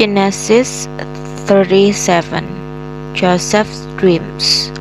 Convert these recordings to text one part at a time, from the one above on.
Genesis 37. Joseph's dreams.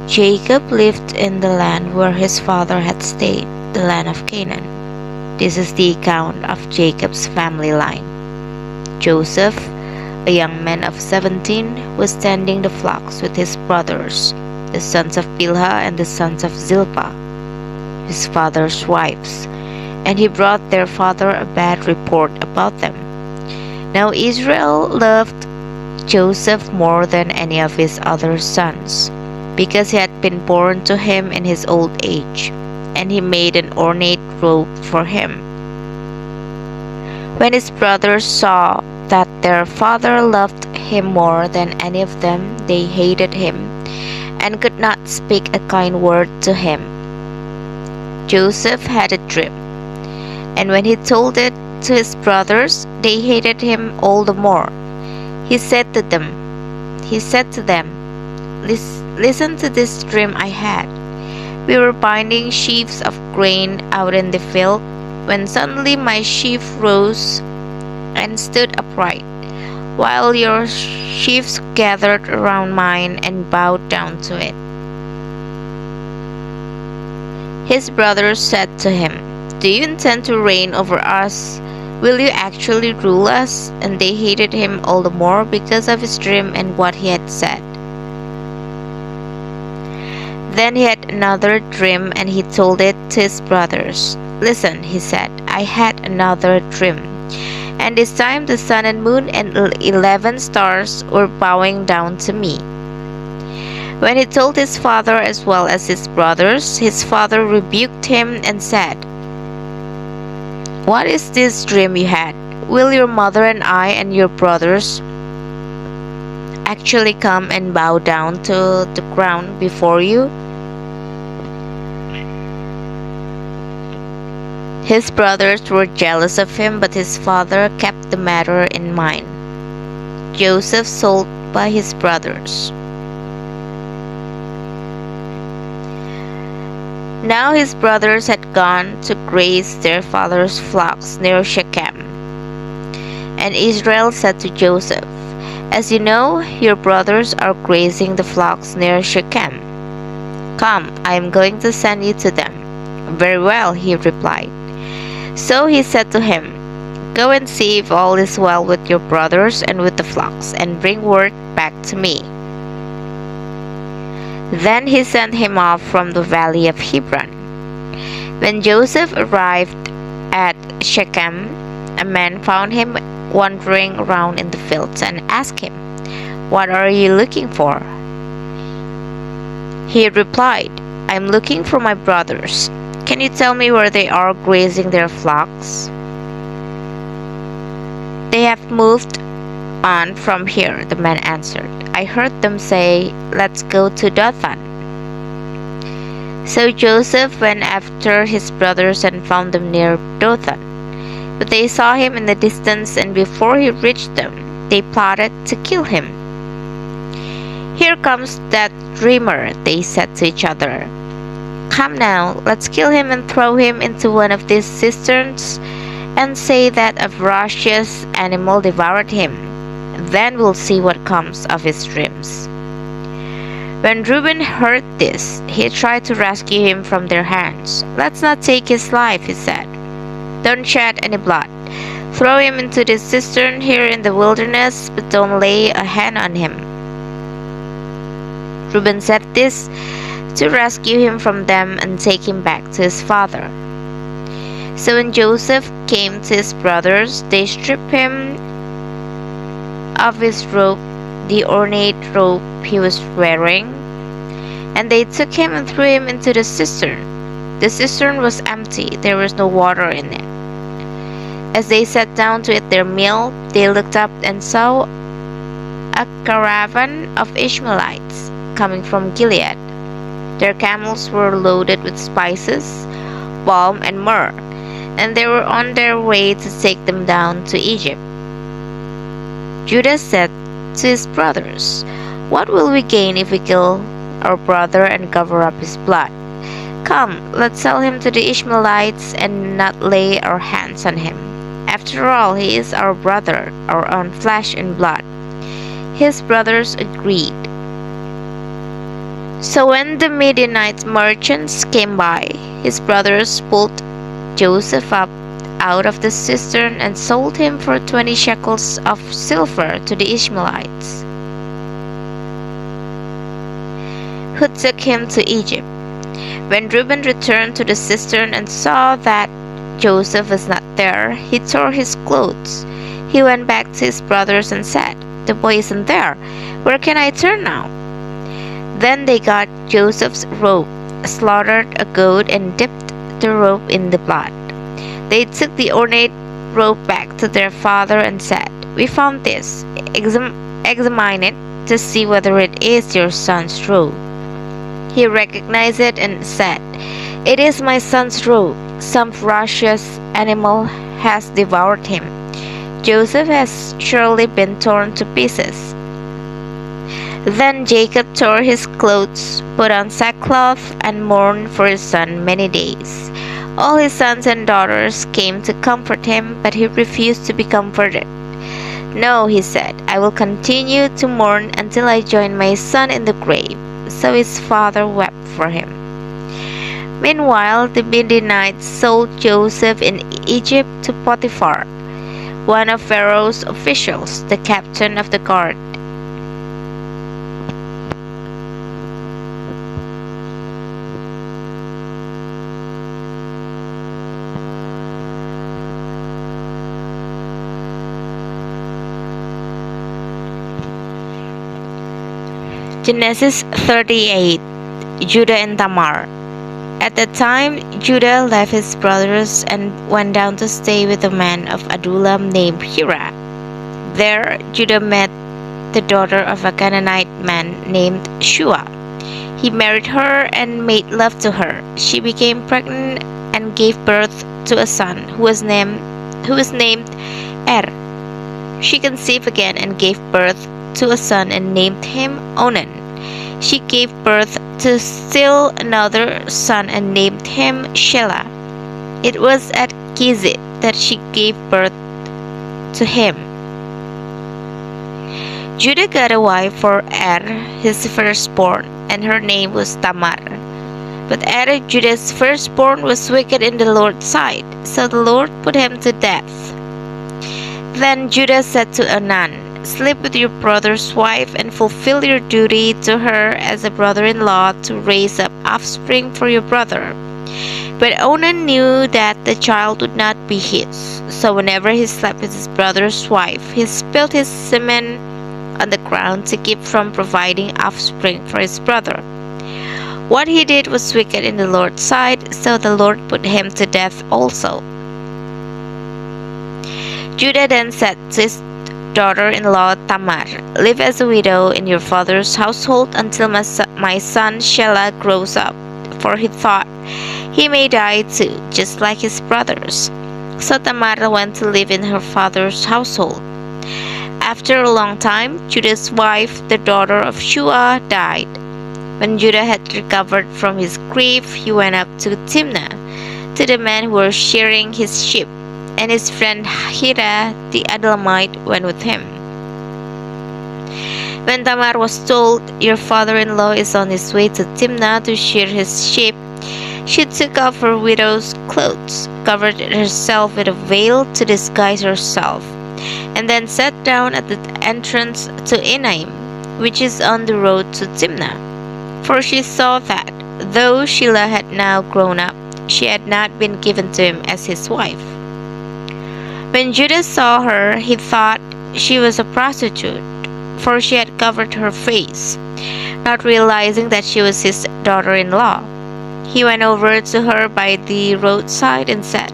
Jacob lived in the land where his father had stayed, the land of Canaan. This is the account of Jacob's family line. Joseph, a young man of 17, was tending the flocks with his brothers, the sons of Bilhah and the sons of Zilpah, his father's wives, and he brought their father a bad report about them. Now Israel loved Joseph more than any of his other sons, because he had been born to him in his old age, and he made an ornate robe for him. When his brothers saw that their father loved him more than any of them, they hated him, and could not speak a kind word to him. Joseph had a dream, and when he told it to his brothers, they hated him all the more. He said to them, Listen to this dream I had. We were binding sheaves of grain out in the field, when suddenly my sheaf rose and stood upright, while your sheaves gathered around mine and bowed down to it. His brothers said to him, Do you intend to reign over us? Will you actually rule us? And they hated him all the more because of his dream and what he had said. Then he had another dream, and he told it to his brothers. Listen, he said, I had another dream. And this time the sun and moon and 11 stars were bowing down to me. When he told his father as well as his brothers, his father rebuked him and said, What is this dream you had? Will your mother and I and your brothers actually come and bow down to the ground before you? His brothers were jealous of him, but his father kept the matter in mind. Joseph sold by his brothers. Now his brothers had gone to graze their father's flocks near Shechem. And Israel said to Joseph, As you know, your brothers are grazing the flocks near Shechem. Come, I am going to send you to them. Very well, he replied. So he said to him, Go and see if all is well with your brothers and with the flocks, and bring word back to me. Then he sent him off from the valley of Hebron. When Joseph arrived at Shechem, a man found him wandering around in the fields and asked him, What are you looking for? He replied, I am looking for my brothers. Can you tell me where they are grazing their flocks? They have moved on from here, the man answered. I heard them say, Let's go to Dothan. So Joseph went after his brothers and found them near Dothan. But they saw him in the distance, and before he reached them, they plotted to kill him. Here comes that dreamer, they said to each other. Come now, let's kill him and throw him into one of these cisterns, and say that a voracious animal devoured him. Then we'll see what comes of his dreams. When Reuben heard this, he tried to rescue him from their hands. Let's not take his life, he said. Don't shed any blood. Throw him into this cistern here in the wilderness, but don't lay a hand on him. Reuben said this to rescue him from them and take him back to his father. So when Joseph came to his brothers, they stripped him of his robe, the ornate robe he was wearing, and they took him and threw him into the cistern. The cistern was empty, there was no water in it. As they sat down to eat their meal, they looked up and saw a caravan of Ishmaelites coming from Gilead. Their camels were loaded with spices, balm, and myrrh, and they were on their way to take them down to Egypt. Judah said to his brothers, What will we gain if we kill our brother and cover up his blood? Come, let's sell him to the Ishmaelites and not lay our hands on him. After all, he is our brother, our own flesh and blood." His brothers agreed. So when the Midianite merchants came by, his brothers pulled Joseph up out of the cistern and sold him for 20 shekels of silver to the Ishmaelites, who took him to Egypt. When Reuben returned to the cistern and saw that Joseph was not there, he tore his clothes. He went back to his brothers and said, "The boy isn't there. Where can I turn now?" Then they got Joseph's robe, slaughtered a goat, and dipped the robe in the blood. They took the ornate robe back to their father and said, "We found this. Examine it to see whether it is your son's robe." He recognized it and said, "It is my son's robe. Some ferocious animal has devoured him. Joseph has surely been torn to pieces." Then Jacob tore his clothes, put on sackcloth, and mourned for his son many days. All his sons and daughters came to comfort him, but he refused to be comforted. "No," he said, "I will continue to mourn until I join my son in the grave." So his father wept for him. Meanwhile, the Midianites sold Joseph in Egypt to Potiphar, one of Pharaoh's officials, the captain of the guard. Genesis 38. Judah and Tamar. At that time, Judah left his brothers and went down to stay with a man of Adullam named Hira. There, Judah met the daughter of a Canaanite man named Shua. He married her and made love to her. She became pregnant and gave birth to a son who was named Er. She conceived again and gave birth to a son and named him Onan. She gave birth to still another son and named him Shelah. It was at Gizit that she gave birth to him. Judah got a wife for Er, his firstborn, and her name was Tamar. But Er, Judah's firstborn, was wicked in the Lord's sight, so the Lord put him to death. Then Judah said to Onan, "Sleep with your brother's wife and fulfill your duty to her as a brother-in-law to raise up offspring for your brother." But Onan knew that the child would not be his, so whenever he slept with his brother's wife, he spilled his semen on the ground to keep from providing offspring for his brother. What he did was wicked in the Lord's sight, so the Lord put him to death also. Judah then said to his daughter-in-law Tamar, "Live as a widow in your father's household until my son Shelah grows up," for he thought, "He may die too, just like his brothers." So Tamar went to live in her father's household. After a long time, Judah's wife, the daughter of Shua, died. When Judah had recovered from his grief, he went up to Timnah, to the men who were shearing his sheep, and his friend Hira the Adullamite went with him. When Tamar was told, "Your father-in-law is on his way to Timnah to shear his sheep," she took off her widow's clothes, covered herself with a veil to disguise herself, and then sat down at the entrance to Enaim, which is on the road to Timnah. For she saw that, though Shelah had now grown up, she had not been given to him as his wife. When Judah saw her, he thought she was a prostitute, for she had covered her face, not realizing that she was his daughter-in-law. He went over to her by the roadside and said,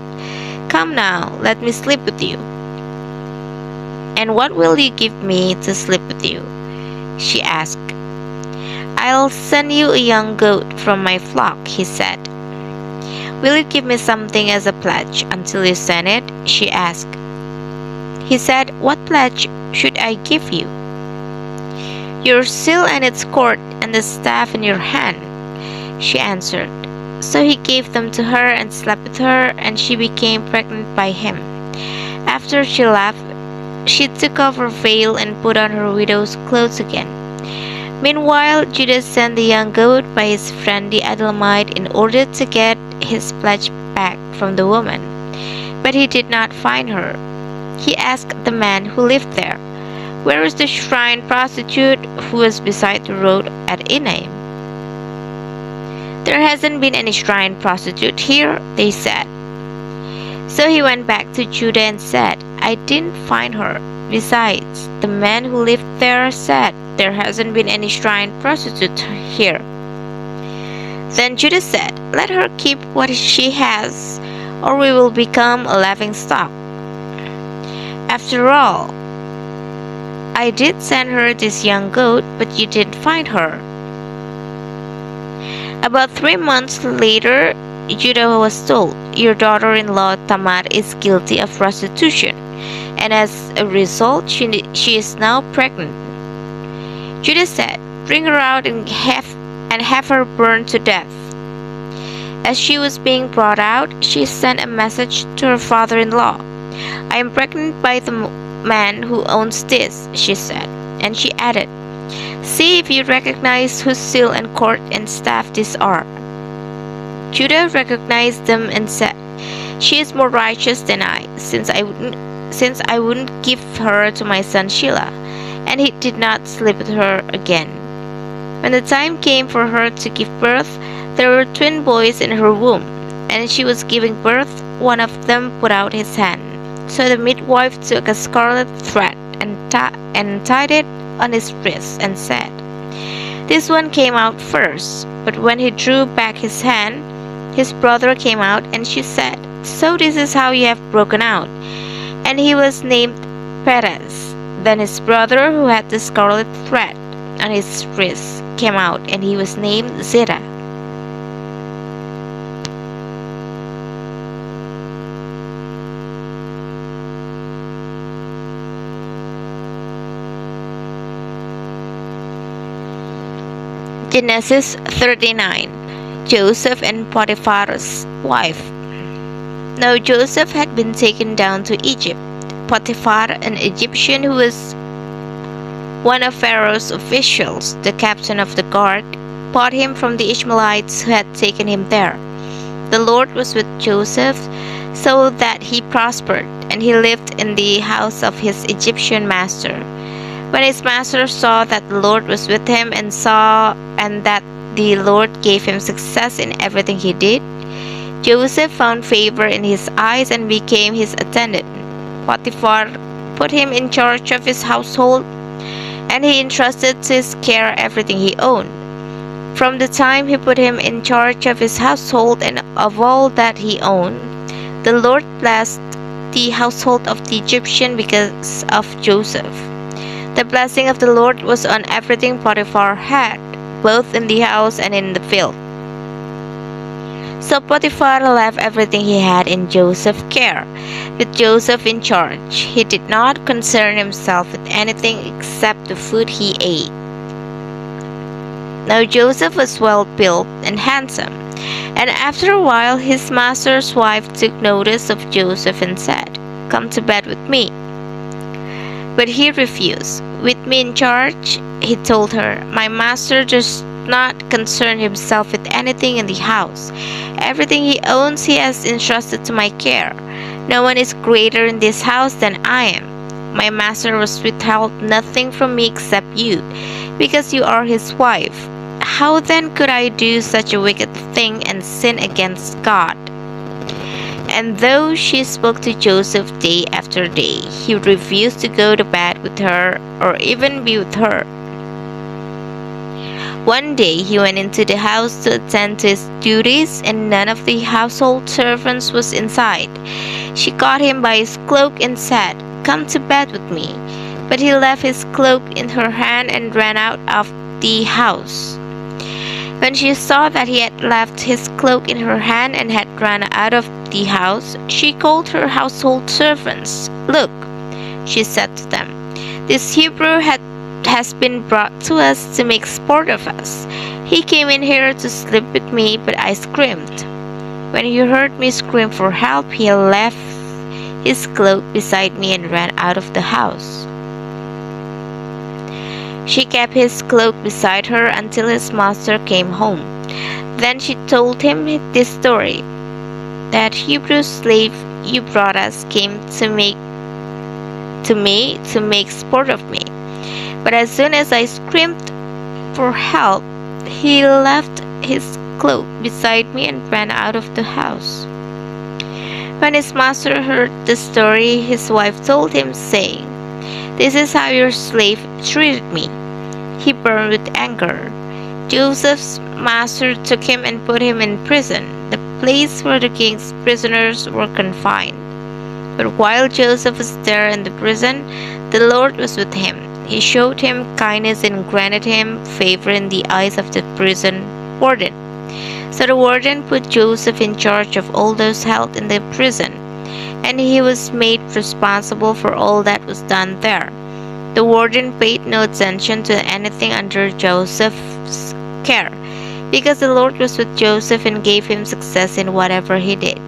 "Come now, let me sleep with you." "And what will you give me to sleep with you?" she asked. "I'll send you a young goat from my flock," he said. "Will you give me something as a pledge until you send it?" she asked. He said, "What pledge should I give you?" "Your seal and its cord and the staff in your hand," she answered. So he gave them to her and slept with her, and she became pregnant by him. After she left, she took off her veil and put on her widow's clothes again. Meanwhile, Judah sent the young goat by his friend the Adullamite in order to get his pledge back from the woman. But he did not find her. He asked the man who lived there, "Where is the shrine prostitute who was beside the road at Enaim?" "There hasn't been any shrine prostitute here," they said. So he went back to Judah and said, "I didn't find her. Besides, the man who lived there said, 'There hasn't been any shrine prostitute here.'" Then Judah said, "Let her keep what she has, or we will become a laughing stock. After all, I did send her this young goat, but you didn't find her." About 3 months later, Judah was told, "Your daughter-in-law Tamar is guilty of prostitution, and as a result, she is now pregnant." Judah said, "Bring her out and have her burned to death." As she was being brought out, she sent a message to her father-in-law. "I am pregnant by the man who owns this," she said. And she added, "See if you recognize whose seal and cord and staff these are." Judah recognized them and said, "She is more righteous than I, since I wouldn't give her to my son Shelah." And he did not sleep with her again. When the time came for her to give birth, there were twin boys in her womb, and she was giving birth. One of them put out his hand. So the midwife took a scarlet thread and tied it on his wrist and said, "This one came out first." But when he drew back his hand, his brother came out, and she said, "So this is how you have broken out." And he was named Perez. Then his brother, who had the scarlet thread on his wrist, came out, and he was named Zerah. Genesis 39. Joseph and Potiphar's wife. Now Joseph had been taken down to Egypt. Potiphar, an Egyptian who was one of Pharaoh's officials, the captain of the guard, bought him from the Ishmaelites who had taken him there. The Lord was with Joseph, so that he prospered, and he lived in the house of his Egyptian master. When his master saw that the Lord was with him and that the Lord gave him success in everything he did, Joseph found favor in his eyes and became his attendant. Potiphar put him in charge of his household, and he entrusted to his care everything he owned. From the time he put him in charge of his household and of all that he owned, the Lord blessed the household of the Egyptian because of Joseph. The blessing of the Lord was on everything Potiphar had, both in the house and in the field. So Potiphar left everything he had in Joseph's care, with Joseph in charge. He did not concern himself with anything except the food he ate. Now Joseph was well built and handsome, and after a while his master's wife took notice of Joseph and said, "Come to bed with me." But he refused. "With me in charge," he told her, "my master does not concern himself with anything in the house. Everything he owns he has entrusted to my care. No one is greater in this house than I am. My master has withheld nothing from me except you, because you are his wife. How then could I do such a wicked thing and sin against God?" And though she spoke to Joseph day after day, he refused to go to bed with her or even be with her. One day he went into the house to attend to his duties, and none of the household servants was inside. She caught him by his cloak and said, "Come to bed with me." But he left his cloak in her hand and ran out of the house. When she saw that he had left his cloak in her hand and had run out of the house, she called her household servants. "Look," she said to them, "this Hebrew has been brought to us to make sport of us. He came in here to sleep with me, but I screamed. When he heard me scream for help, his cloak beside me and ran out of the house. She kept his cloak beside her until his master came home. Then she told him this story: "That Hebrew slave you brought us came to make sport of me. But as soon as I screamed for help, he left his cloak beside me and ran out of the house." When his master heard the story, his wife told him, saying, "This is how your slave treated me." He burned with anger. Joseph's master took him and put him in prison, the place where the king's prisoners were confined. But while Joseph was there in the prison, the Lord was with him. He showed him kindness and granted him favor in the eyes of the prison warden. So the warden put Joseph in charge of all those held in the prison, and he was made responsible for all that was done there. The warden paid no attention to anything under Joseph's care, because the Lord was with Joseph and gave him success in whatever he did.